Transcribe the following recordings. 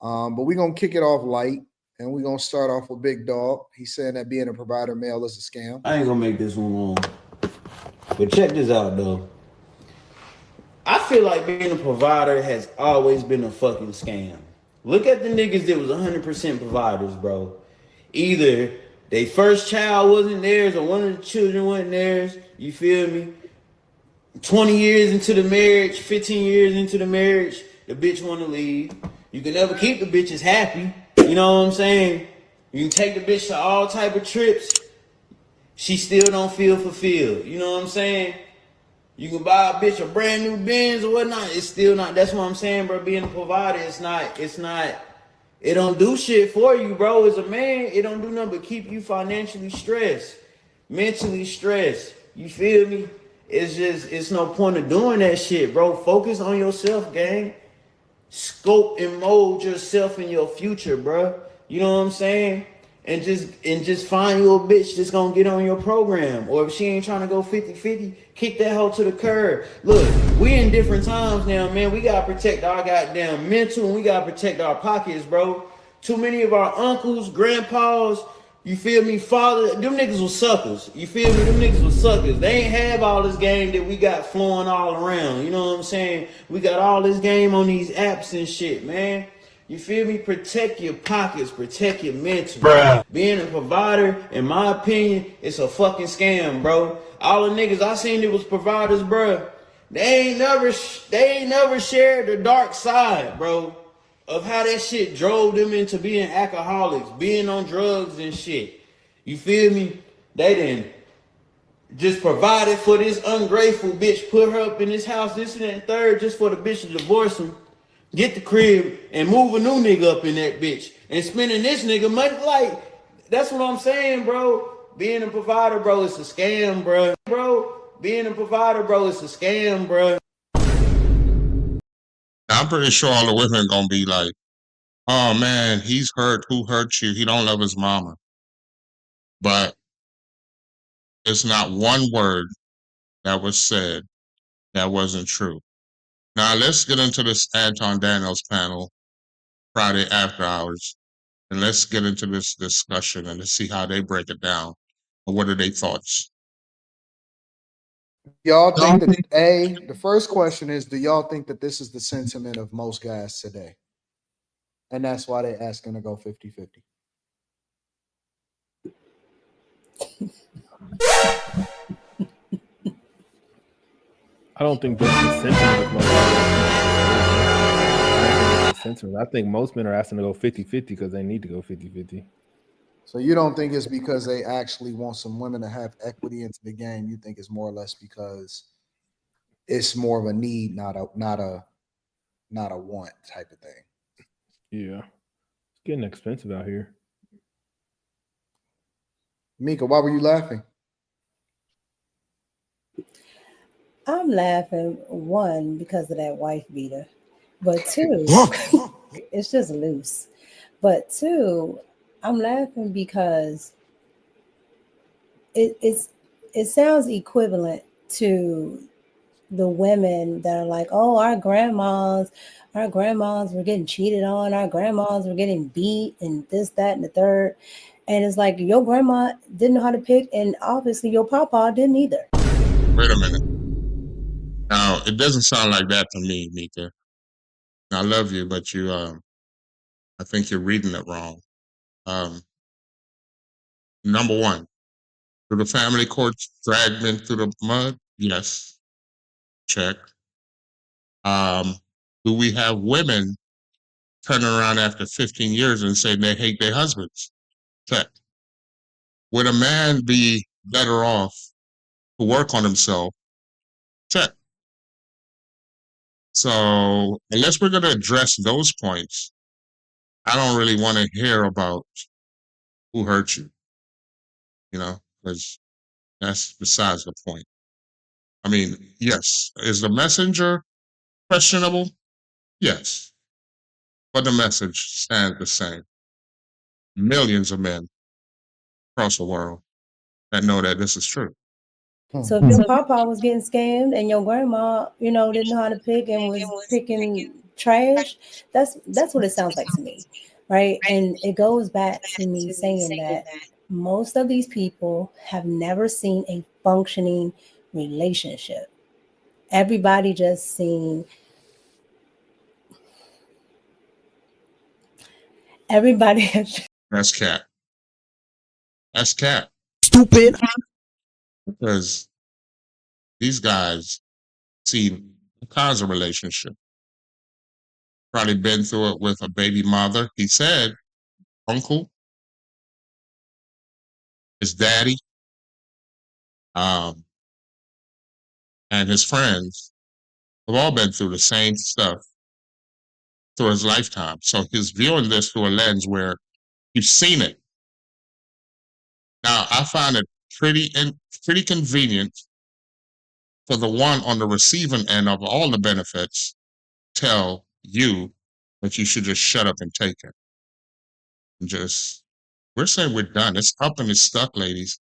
But we're gonna kick it off light, and we're gonna start off with Big Dog. He's saying that being a provider male is a scam. I ain't gonna make this one long. But check this out though. I feel like being a provider has always been a fucking scam. Look at the niggas that was 100% providers, bro. Either they first child wasn't theirs or one of the children wasn't theirs. You feel me? 20 years into the marriage, 15 years into the marriage, the bitch want to leave. You can never keep the bitches happy. You know what I'm saying? You can take the bitch to all type of trips. She still don't feel fulfilled. You know what I'm saying? You can buy a bitch a brand new Benz or whatnot. It's still not. That's what I'm saying, bro. Being a provider, it's not. It don't do shit for you, bro. As a man, it don't do nothing but keep you financially stressed, mentally stressed. You feel me? It's no point of doing that shit, bro. Focus on yourself, gang. Scope and mold yourself in your future, bro. You know what I'm saying? And just find you a bitch that's gonna get on your program. Or if she ain't trying to go 50-50, kick that hoe to the curb. Look, we in different times now, man. We gotta protect our goddamn mental and we gotta protect our pockets, bro. Too many of our uncles, grandpas, you feel me, father, them niggas was suckers. You feel me? Them niggas was suckers. They ain't have all this game that we got flowing all around. You know what I'm saying? We got all this game on these apps and shit, man. You feel me? Protect your pockets, protect your mental. Bruh. Being a provider, in my opinion, it's a fucking scam, bro. All the niggas I seen that was providers, bro, they ain't never shared the dark side, bro, of how that shit drove them into being alcoholics, being on drugs and shit. You feel me? They didn't just provided for this ungrateful bitch, put her up in this house, this and that third, just for the bitch to divorce him. Get the crib and move a new nigga up in that bitch and spending this nigga money. Like, that's what I'm saying, bro. Being a provider, bro, it's a scam, bro. Being a provider, bro, it's a scam, bro. I'm pretty sure all the women gonna be like, oh man, he's hurt. Who hurt you? He don't love his mama. But it's not one word that was said that wasn't true. Now let's get into this Anton Daniels panel Friday after hours, and let's get into this discussion and let's see how they break it down. And what are their thoughts? Y'all think that the first question is, do y'all think that this is the sentiment of most guys today? And that's why they're asking to go 50-50. I don't think that's the sentiment of most guys. I think most men are asking to go 50-50 because they need to go 50-50. So you don't think it's because they actually want some women to have equity into the game? You think it's more or less because it's more of a need, not a want type of thing. Yeah. It's getting expensive out here. Mika, why were you laughing? I'm laughing, one, because of that wife beater. But two, it's just loose. But two, I'm laughing because it sounds equivalent to the women that are like, oh, our grandmas were getting cheated on, our grandmas were getting beat, and this, that, and the third. And it's like, your grandma didn't know how to pick, and obviously your papa didn't either. Wait a minute. Now, it doesn't sound like that to me, Mika. I love you, but you, I think you're reading it wrong. Number one, do the family courts drag men through the mud? Yes. Check. Do we have women turning around after 15 years and saying they hate their husbands? Check. Would a man be better off to work on himself? Check. So unless we're going to address those points, I don't really want to hear about who hurt you, because that's besides the point. I mean, yes, is the messenger questionable? Yes, but the message stands the same. Millions of men across the world that know that this is true. So if your papa was getting scammed and your grandma, didn't know how to pick and was picking trash. That's what it sounds like to me, right? And it goes back to me saying that most of these people have never seen a functioning relationship. Everybody just seen everybody has That's cat. That's cat. Stupid. Because these guys see all kinds of relationship. Probably been through it with a baby mother. He said, uncle, his daddy, and his friends have all been through the same stuff through his lifetime. So he's viewing this through a lens where you've seen it. Now, I find it pretty convenient for the one on the receiving end of all the benefits tell you that you should just shut up and take it. And just, we're saying we're done. It's up and it's stuck, ladies.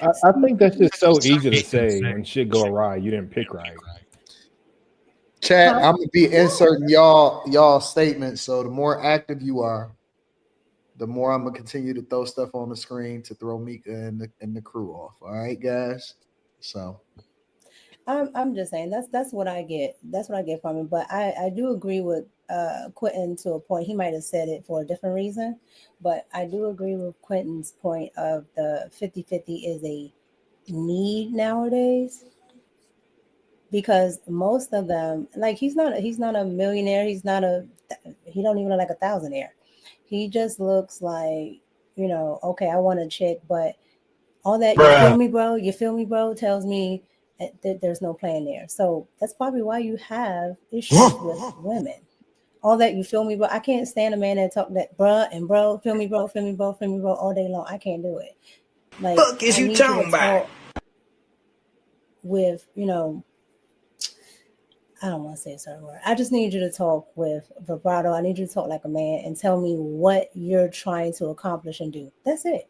I think that's just so easy to say when shit go awry. You didn't pick right. Chat, I'm gonna be inserting y'all statements. So the more active you are, the more I'm gonna continue to throw stuff on the screen to throw Mika and the crew off. All right, guys. So I'm just saying that's what I get. That's what I get from it. But I do agree with Quentin to a point. He might have said it for a different reason, but I do agree with Quentin's point of the 50-50 is a need nowadays. Because most of them, like he's not a millionaire, he don't even look like a thousandaire. He just looks like, okay, I want a chick, but all that you feel me, bro, tells me that there's no plan there. So that's probably why you have issues with women. All that you feel me, bro. I can't stand a man that talk that bruh and bro, feel me, bro, feel me, bro, feel me, bro, all day long. I can't do it. Like, Fuck is you talking about? With, I don't want to say a certain word. I just need you to talk with vibrato. I need you to talk like a man and tell me what you're trying to accomplish and do. That's it.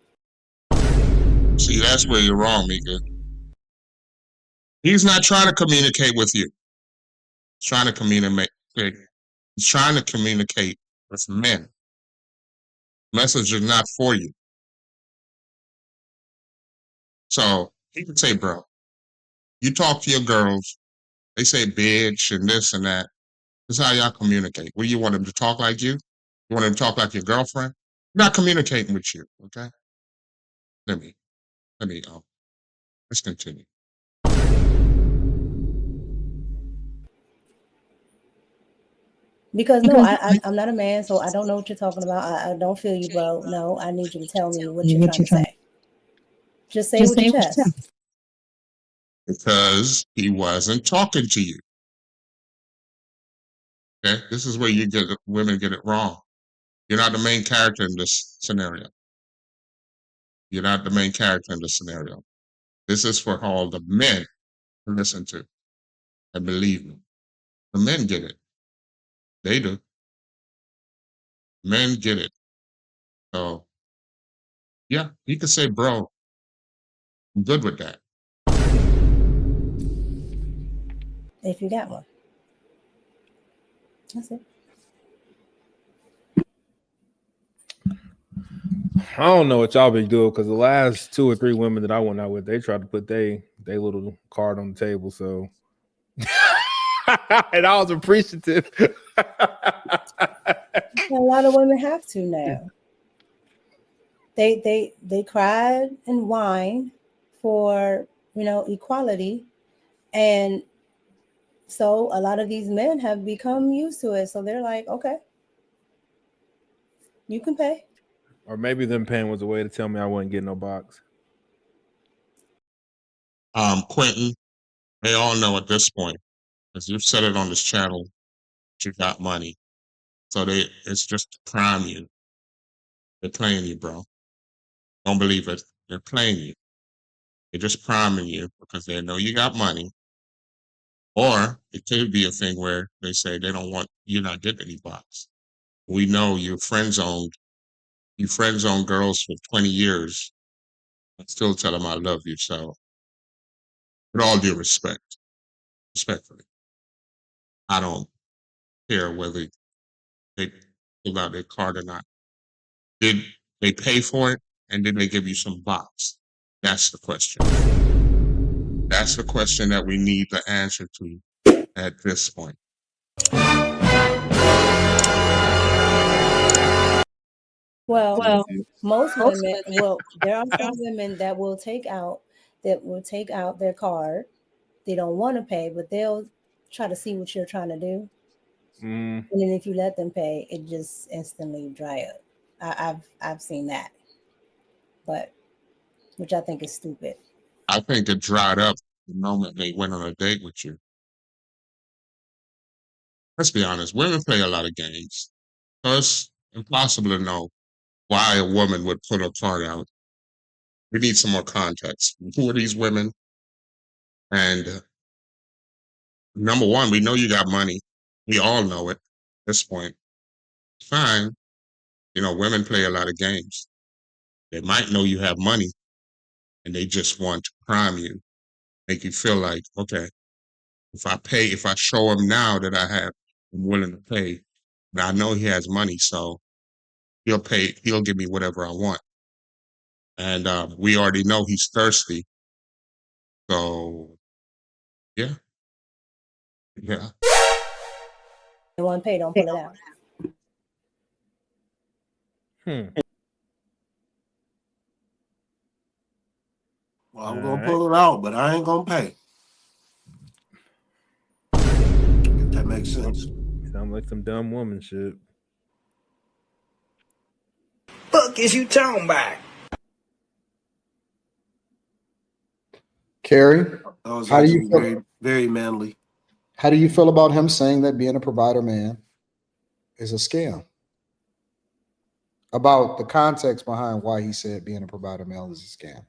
See, that's where you're wrong, Mika. He's not trying to communicate with you. He's trying to communicate. He's trying to communicate with men. Message is not for you. So he could say, bro, you talk to your girls, they say bitch and this and that. This is how y'all communicate. What do you want them to talk like you? You want them to talk like your girlfriend? They're not communicating with you, okay? Let's continue. Because no, I'm not a man, so I don't know what you're talking about. I don't feel you, bro. No, I need you to tell me what you're trying to say. Just say it with your chest. Because he wasn't talking to you. Okay, this is where women get it wrong. You're not the main character in this scenario. You're not the main character in this scenario. This is for all the men to listen to. And believe me, the men get it. They do. Men get it. So, yeah, you can say, bro, I'm good with that. If you got one. That's it. I don't know what y'all be doing because the last 2 or 3 women that I went out with, they tried to put they little card on the table. So, and I was appreciative. A lot of women have to now. They cried and whined for equality, and so a lot of these men have become used to it. So they're like, okay, you can pay. Or maybe them paying was a way to tell me I wasn't getting no box. Quentin, they all know at this point, as you've said it on this channel, that you got money. So it's just to prime you. They're playing you, bro. Don't believe it. They're playing you. They're just priming you because they know you got money. Or it could be a thing where they say they don't want you not getting any box. We know you friend zoned girls for 20 years. I still tell them I love you. So with all due respect, respectfully. I don't care whether they pulled out their card or not. Did they pay for it, and did they give you some box? That's the question. That's the question that we need the answer to at this point. Well, most women, there are some women that will take out their card. They don't want to pay, but they'll try to see what you're trying to do. Mm, And then if you let them pay, it just instantly dry up. I've seen that, but which I think is stupid. I think it dried up the moment they went on a date with you. Let's be honest, women play a lot of games. So it's impossible to know why a woman would put her card out. We need some more context. Who are these women? And number one, we know you got money. We all know it at this point. Fine. Women play a lot of games. They might know you have money and they just want to prime you, make you feel like, okay, if I show him now that I'm willing to pay, and I know he has money, so he'll give me whatever I want. And we already know he's thirsty. So, yeah. Yeah. They want to pay, don't pull it out. Well, I'm gonna pull it out, but I ain't gonna pay. If that makes sense. Sound like some dumb woman shit. Fuck is you talking about? Carrie, That was How do you actually feel- very, very manly. how do you feel about him saying that being a provider man is a scam? About the context behind why he said being a provider male is a scam.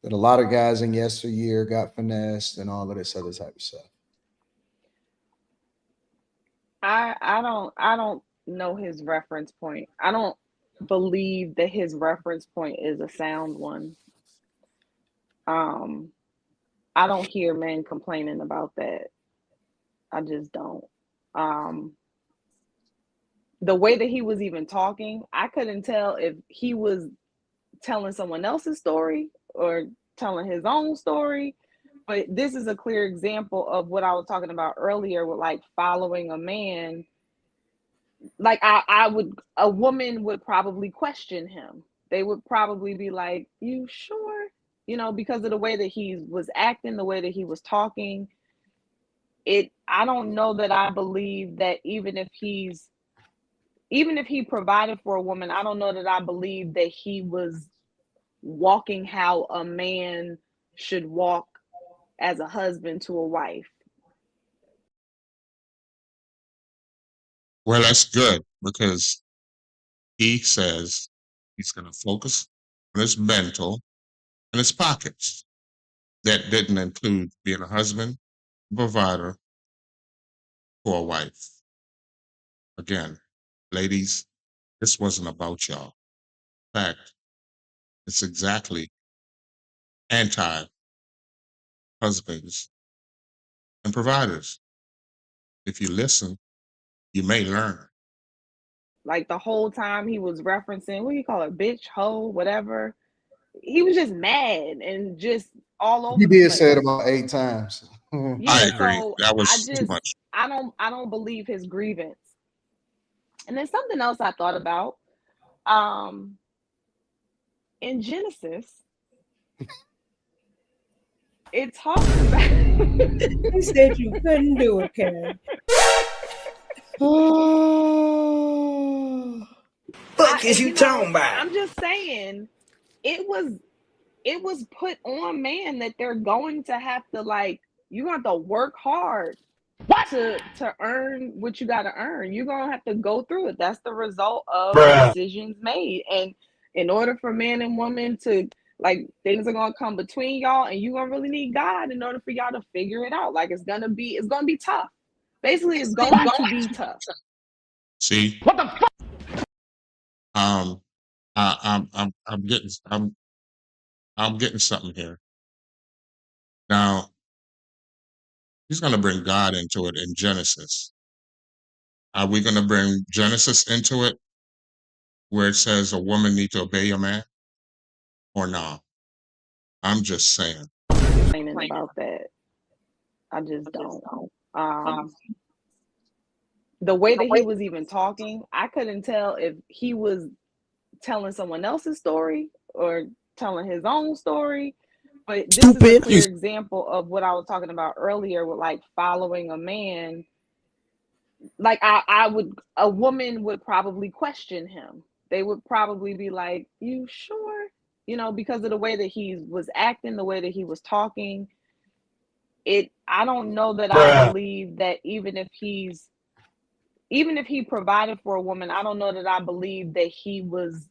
That a lot of guys in yesteryear got finessed and all of this other type of stuff. I don't know his reference point. I don't believe that his reference point is a sound one. I don't hear men complaining about that. I just don't. The way that he was even talking, I couldn't tell if he was telling someone else's story or telling his own story. But this is a clear example of what I was talking about earlier with like following a man. Like a woman would probably question him. They would probably be like, "You sure?" Because of the way that he was acting, the way that he was talking. I don't know that I believe that even if he provided for a woman, I don't know that I believe that he was walking how a man should walk as a husband to a wife. Well, that's good because he says he's going to focus on his mental and his pockets. That didn't include being a husband, provider, for a wife. Again, ladies, this wasn't about y'all. In fact, it's exactly anti-husbands and providers. If you listen, you may learn. Like the whole time he was referencing, what do you call it, bitch, hoe, whatever. He was just mad and just all over He the did place. say it about 8 times. Yeah, I agree. so That was too much. I don't believe his grievance. And then something else I thought about. In Genesis, it talks about You said you couldn't do it, Karen. Fuck is you talking about? I'm just saying it was put on man that they're going to have to you're going to have to work hard to earn what you got to earn. You're going to have to go through it. That's the result of decisions made. And in order for man and woman to things are going to come between y'all, and you're going to really need God in order for y'all to figure it out. Like it's going to be tough. Basically, it's going to be tough. See? What the fuck? I'm getting something here. Now, He's going to bring God into it in Genesis. Are we going to bring Genesis into it where it says a woman needs to obey a man? Or not? I'm just saying. Complaining about that. I just don't. The way that he was even talking, I couldn't tell if he was telling someone else's story or telling his own story. But this is a clear example of what I was talking about earlier with like following a man. Like a woman would probably question him. They would probably be like, "You sure?" Because of the way that he was acting, the way that he was talking. I don't know that I believe that even if he provided for a woman, I don't know that I believe that he was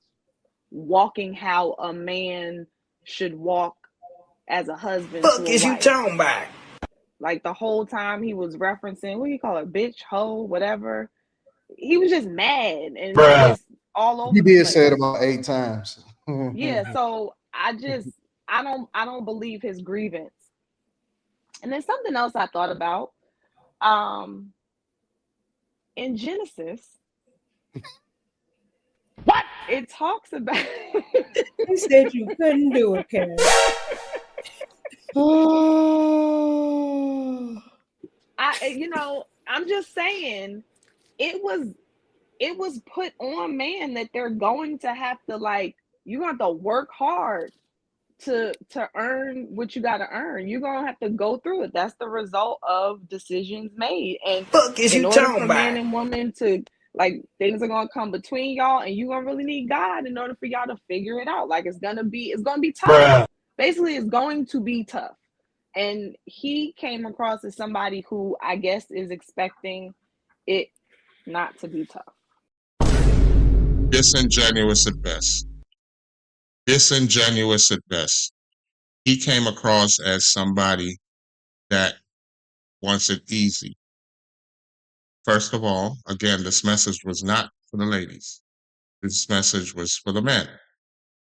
walking how a man should walk as a husband to Fuck a is you wife. talking about? Like the whole time he was referencing, what do you call it, bitch, hoe, whatever. He was just mad and just all over He the did place. say it about 8 times. Yeah, so I don't believe his grievance. And then something else I thought about. In Genesis, what it talks about. You said you couldn't do it, Karen. I'm just saying it was put on man that they're going to have to you're going to have to work hard to earn what you got to earn. You're going to have to go through it. That's the result of decisions made. And Fuck is in you order talking for man about? and woman to things are going to come between y'all, and you're going to really need God in order for y'all to figure it out. It's going to be tough. Basically, it's going to be tough. And he came across as somebody who I guess is expecting it not to be tough. Disingenuous at best. Disingenuous at best. He came across as somebody that wants it easy. First of all, again, this message was not for the ladies. This message was for the men.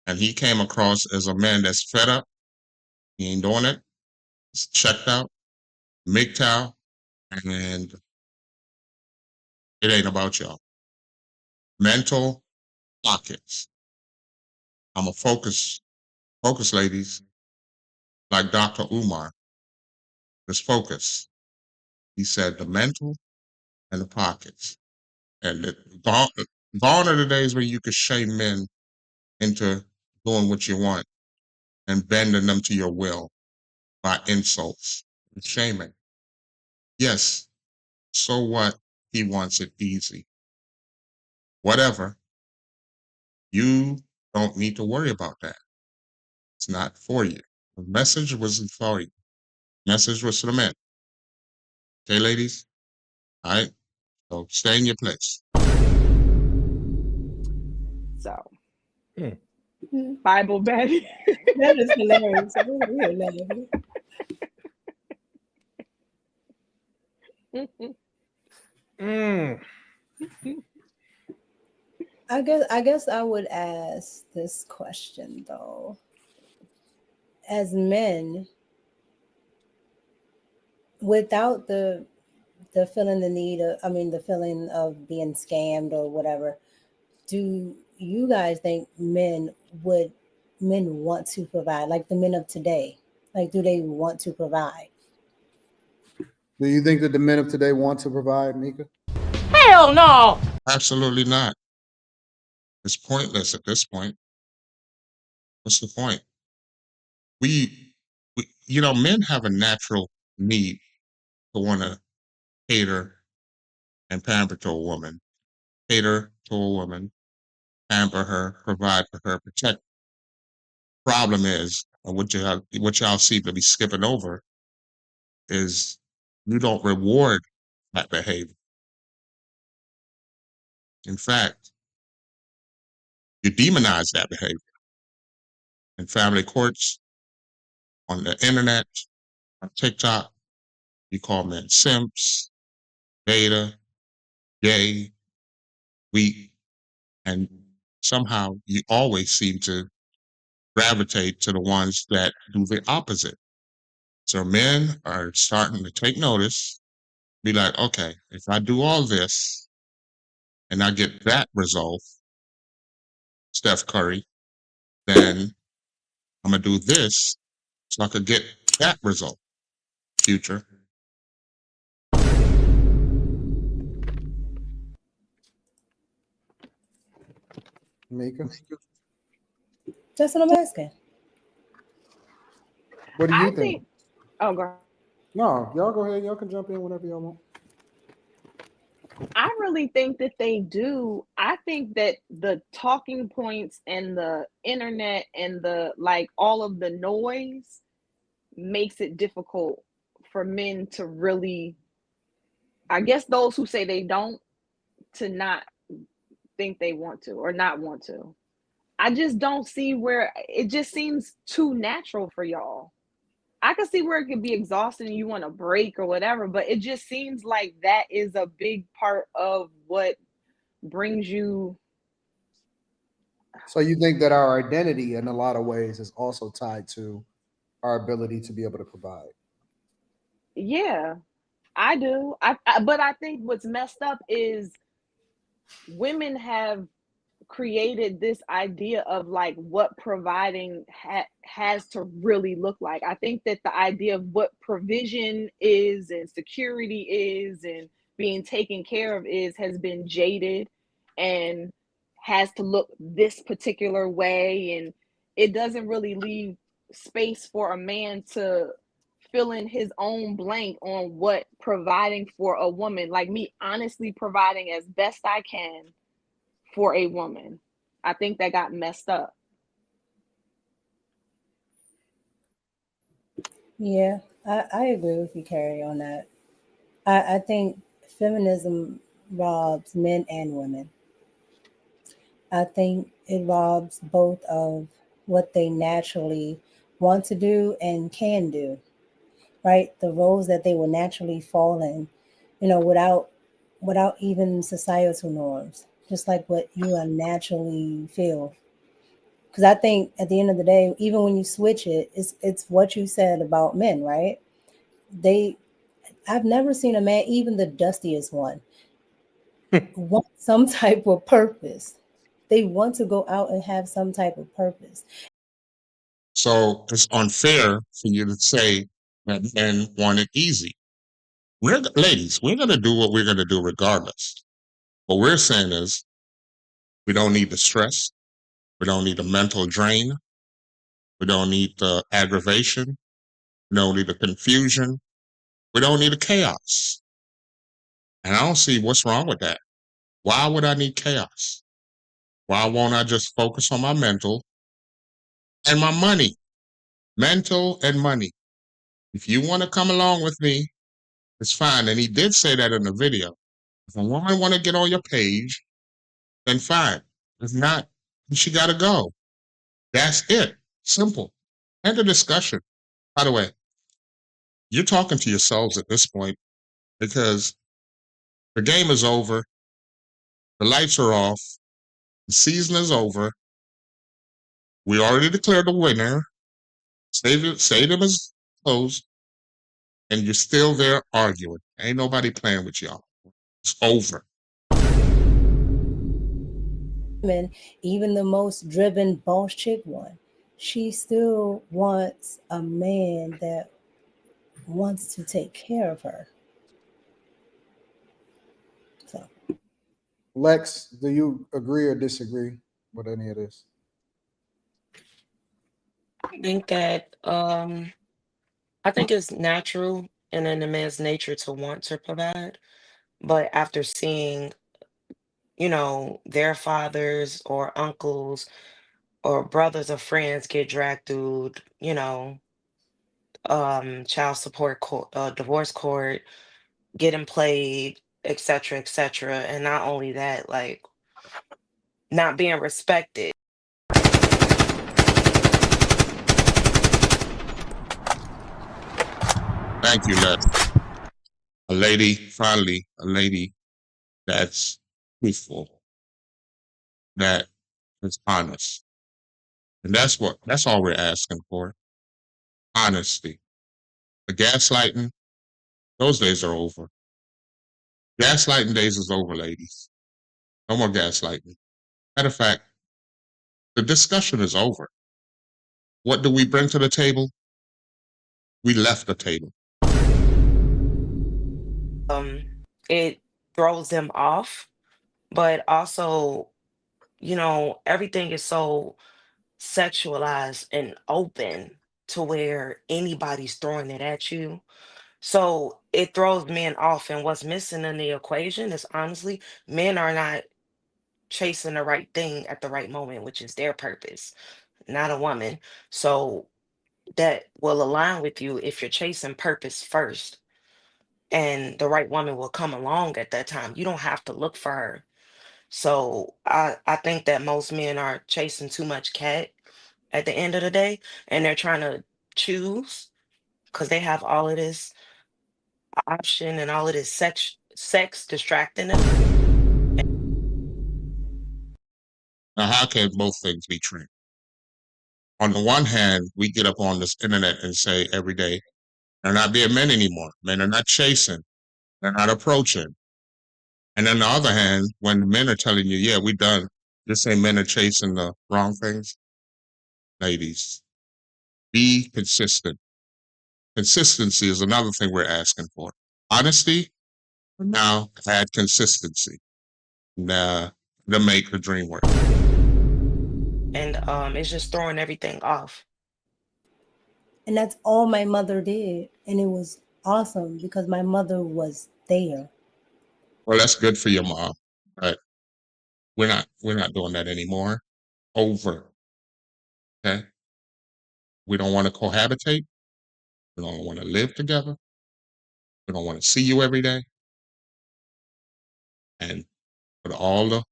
And he came across as a man that's fed up. He ain't doing it. He's checked out, MGTOW, and it ain't about y'all. Mental blockage. I'm a focus, ladies, like Dr. Umar. Just focus. He said the mental and the pockets. And gone are the days where you could shame men into doing what you want and bending them to your will by insults and shaming. Yes, so what? He wants it easy. Whatever. You don't need to worry about that. It's not for you. The message wasn't for you. The message was for the men. Okay, ladies? All right? So stay in your place. So, Bible Betty. That is hilarious. We're laughing. I guess I would ask this question though. As men, without the feeling the feeling of being scammed or whatever, do you guys think men want to provide, like the men of today? Like, do they want to provide? Do you think that the men of today want to provide, Mika? Hell no! Absolutely not. It's pointless at this point. What's the point? We men have a natural need to want to cater and pamper to a woman. Cater to a woman, pamper her, provide for her, protect. Problem is, and what y'all seem to be skipping over is you don't reward that behavior. In fact, you demonize that behavior. In family courts, on the internet, on TikTok, you call men simps, beta, gay, weak, and somehow you always seem to gravitate to the ones that do the opposite. So men are starting to take notice, be like, okay, if I do all this and I get that result, Steph Curry, then I'm gonna do this so I could get that result. Future. Mika, That's what I'm asking. what do you I think? think. Oh, go ahead. No, y'all go ahead. Y'all can jump in whenever y'all want. I really think that they do. I think that the talking points and the internet and the like all of the noise makes it difficult for men to really, I guess those who say they don't, to not think they want to or not want to. I just don't see where it just seems too natural for y'all. I can see where it could be exhausting and you want a break or whatever, but it just seems like that is a big part of what brings you. So you think that our identity in a lot of ways is also tied to our ability to be able to provide? Yeah, I do. But I think what's messed up is women have created this idea of like what providing has to really look like. I think that the idea of what provision is and security is and being taken care of is has been jaded and has to look this particular way, and it doesn't really leave space for a man to fill in his own blank on what providing for a woman, like me honestly providing as best I can for a woman. I think that got messed up. Yeah, I agree with you, Carrie, on that. I think feminism robs men and women. I think it robs both of what they naturally want to do and can do, right? The roles that they will naturally fall in, without even societal norms, just like what you naturally feel. Because I think at the end of the day, even when you switch it, it's what you said about men, right? They I've never seen a man, even the dustiest one, want some type of purpose. They want to go out and have some type of purpose. So it's unfair for you to say that men want it easy. Ladies, we're gonna do what we're gonna do regardless. What we're saying is we don't need the stress, we don't need the mental drain, we don't need the aggravation, we don't need the confusion, we don't need the chaos. And I don't see what's wrong with that. Why would I need chaos? Why won't I just focus on my mental and my money? Mental and money. If you want to come along with me, it's fine. And he did say that in the video. If a woman want to get on your page, then fine. If not, then she got to go. That's it. Simple. End of discussion. By the way, you're talking to yourselves at this point because the game is over. The lights are off. The season is over. We already declared the winner. Stadium is closed. And you're still there arguing. Ain't nobody playing with y'all. It's over. Women, even the most driven boss chick one, she still wants a man that wants to take care of her. So Lex, do you agree or disagree with any of this? I think that I think it's natural and in a man's nature to want to provide, but after seeing, their fathers or uncles or brothers or friends get dragged through, child support court, divorce court, getting played, et cetera, and not only that, like not being respected. Thank you, Les. Finally, a lady that's truthful, that is honest. And that's all we're asking for. Honesty. The gaslighting, those days are over. Gaslighting days is over, ladies. No more gaslighting. Matter of fact, the discussion is over. What do we bring to the table? We left the table. It throws them off, but also, everything is so sexualized and open to where anybody's throwing it at you. So it throws men off. And what's missing in the equation is honestly, men are not chasing the right thing at the right moment, which is their purpose, not a woman. So that will align with you if you're chasing purpose first, and the right woman will come along at that time. You don't have to look for her. So I think that most men are chasing too much cat at the end of the day, and they're trying to choose because they have all of this option and all of this sex distracting them. Now, how can both things be true? On the one hand, we get up on this internet and say every day, they're not being men anymore. Men are not chasing. They're not approaching. And on the other hand, when men are telling you, yeah, we done, just say men are chasing the wrong things. Ladies, be consistent. Consistency is another thing we're asking for. Honesty, now add consistency. Now, to make the dream work. And it's just throwing everything off. And that's all my mother did. And it was awesome because my mother was there. Well, that's good for your mom, but we're not doing that anymore. Over. Okay? We don't want to cohabitate. We don't want to live together. We don't want to see you every day. And for all the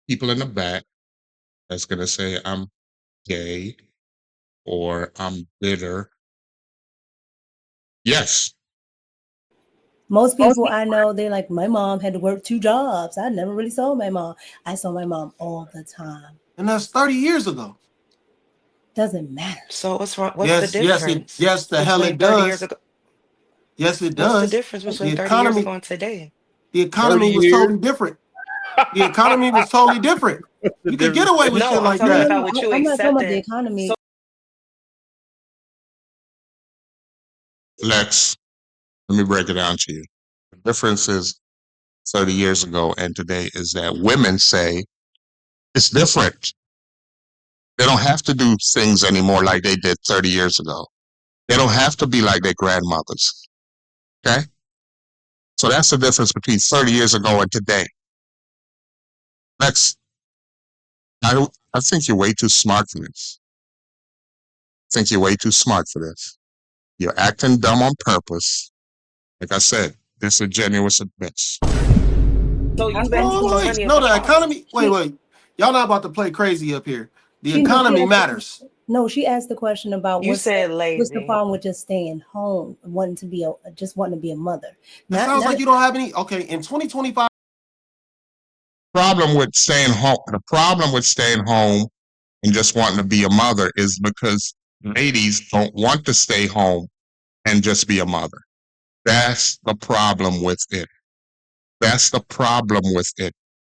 people in the back that's gonna say I'm gay or I'm bitter. Yes. Most people I know, they're like, my mom had to work 2 jobs. I never really saw my mom. I saw my mom all the time. And that's 30 years ago. Doesn't matter. So what's wrong? What's Yes, the yes, difference? yes, the hell between it 30 years does. ago? Yes, it What's the does. difference between The 30 years economy, ago and today? the economy 30 was years. totally different. The economy was totally different. You could get away with No, shit I'm like talking that. about what you I'm not talking about the accepted. economy. Lex, let me break it down to you. The difference is 30 years ago and today is that women say it's different. They don't have to do things anymore like they did 30 years ago. They don't have to be like their grandmothers. Okay? So that's the difference between 30 years ago and today. Lex, I think you're way too smart for this. I think you're way too smart for this. You're acting dumb on purpose. Like I said, disingenuous at best. So you I'm bet No, the wait, money is no, the the problem. economy. Wait. Y'all not about to play crazy up here. The She economy asked- matters. No, she asked the question about You said what's the lazy. problem with just staying home, wanting to be a mother. It sounds like you don't have any. Okay, in 2025. The problem with staying home and just wanting to be a mother is because ladies don't want to stay home and just be a mother. That's the problem with it. That's the problem with it.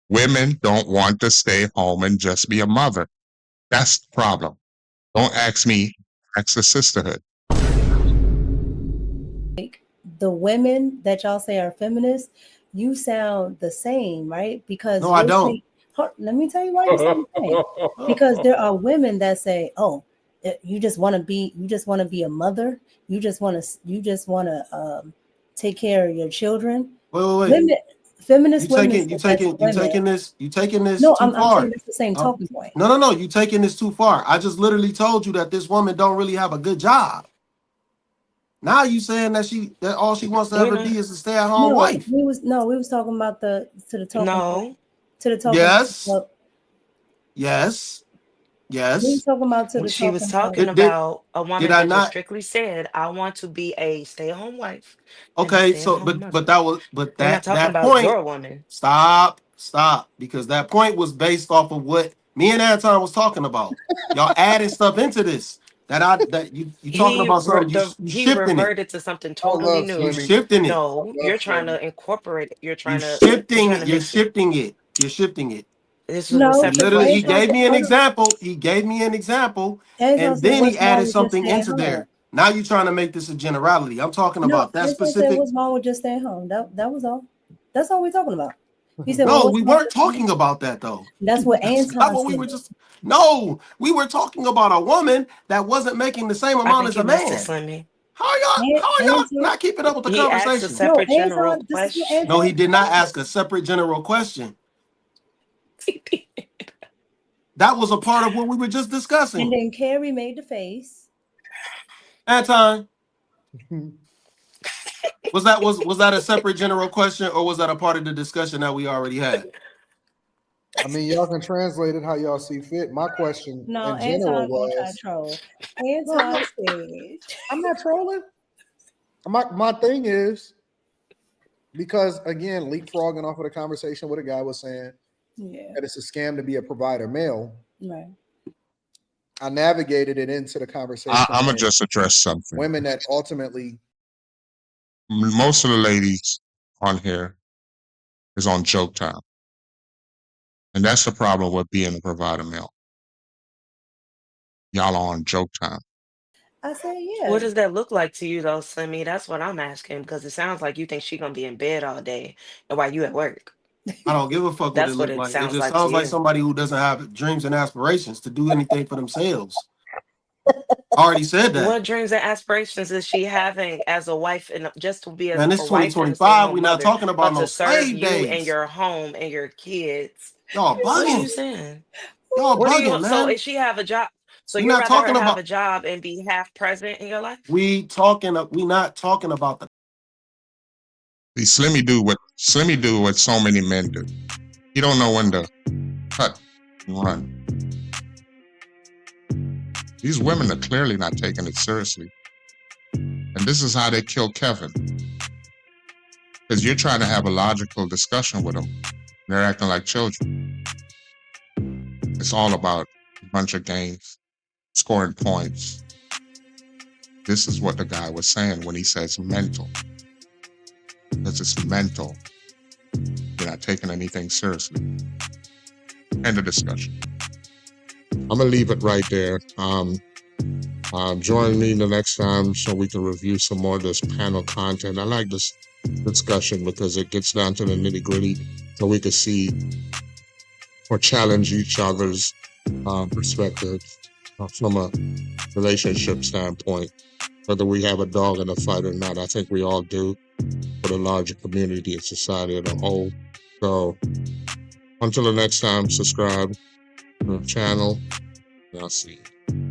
Women don't want to stay home and just be a mother. That's the problem. Don't ask me, ask the sisterhood. The women that y'all say are feminists, you sound the same, right? Because No, I don't. Let me tell you why you sound the same. Because there are women that say, "Oh, you just want to be a mother. You just want to take care of your children." Wait. Women, feminist You women. taking this No, too I'm far. saying it's the same talking point. No. You taking this too far. I just literally told you that this woman don't really have a good job. Now you saying that all she wants to ever be is a stay-at-home wife. We was talking about the talking. Yes. Point. Yes. We was talking about to the She was talking talking point. about a woman that just strictly said, "I want to be a stay-at-home wife." Okay, so but mother. that We're not talking that about point. your woman. Stop, because that point was based off of what me and Anton was talking about. Y'all adding stuff into this. that you talking about something, you He shifting it. reverted to something I totally love You new. Slimmy. shifting it. No, Love you're trying Slimmy. to incorporate it. You're You trying to you're mix it. shifting it. You're shifting it. This was a No, He because separate literally he question. gave me an hold on. example. He gave me an example, Anton and said, then he "What's wrong added with just something staying into home?" there. Now you're trying to make this a generality. I'm talking No, about that Anton said, specific. "What's wrong with just staying home?" That was all. That's all we're talking about. He said, "Well, No, what's we wrong weren't with staying talking home?" about that though. That's what That's not Anton what we said. were just. No, we were talking about a woman that wasn't making the same I amount think as you a missed it, man. Slimmy. How are y'all Anton, not keeping up with the He asked a conversation? no, separate general Anton. This is what question. No, he Anton did not said. ask a separate general question. That was a part of what we were just And discussing. then Carrie made the face. Anton, was that a separate general question, or was that a part of the discussion that we already had? I mean, y'all can translate it how y'all see fit. My question No, in general Anton gonna try to was, troll. no, Anton said, I'm not trolling. My thing is, because again, leapfrogging off of the conversation what a guy was saying, "Yeah, that it's a scam to be a provider male. right." I navigated it into the conversation I'm gonna of just address something. women that ultimately, Most of the ladies on here is on joke time, and that's the problem with being a provider male. Y'all are on joke time. I said, What "Yeah." does that look like to you, though, Slimmy? That's what I'm asking because it sounds like you think she's gonna be in bed all day and while you at work. I don't give a fuck what it That's what looked it like. It sounds just like to sounds like you. somebody who doesn't have dreams and aspirations to do anything for themselves. I already said that. What dreams and aspirations is she having as a wife and just to be Man, a it's wife and a 2025. We're stay-at-home not mother, talking about but no to serve slave you and days. your home and your kids? Y'all What are you bugging. saying? Y'all What do bugging, you? So man. if she have a job, so We're you'd not rather her talking have a about job and be half present in your life? we not talking about the See, Slimmy do what so many men do. He don't know when to cut and run. These women are clearly not taking it seriously, and this is how they kill Kevin. Because you're trying to have a logical discussion with them, they're acting like children. It's all about a bunch of games, scoring points. This is what the guy was saying when he says mental. Because it's mental. You're not taking anything seriously. End of discussion. I'm gonna leave it right there. Join me the next time so we can review some more of this panel content. I like this discussion because it gets down to the nitty-gritty, so we can see or challenge each other's perspective from a relationship standpoint. Whether we have a dog in the fight or not, I think we all do for the larger community and society as a whole. So until the next time, subscribe to the channel, and I'll see you.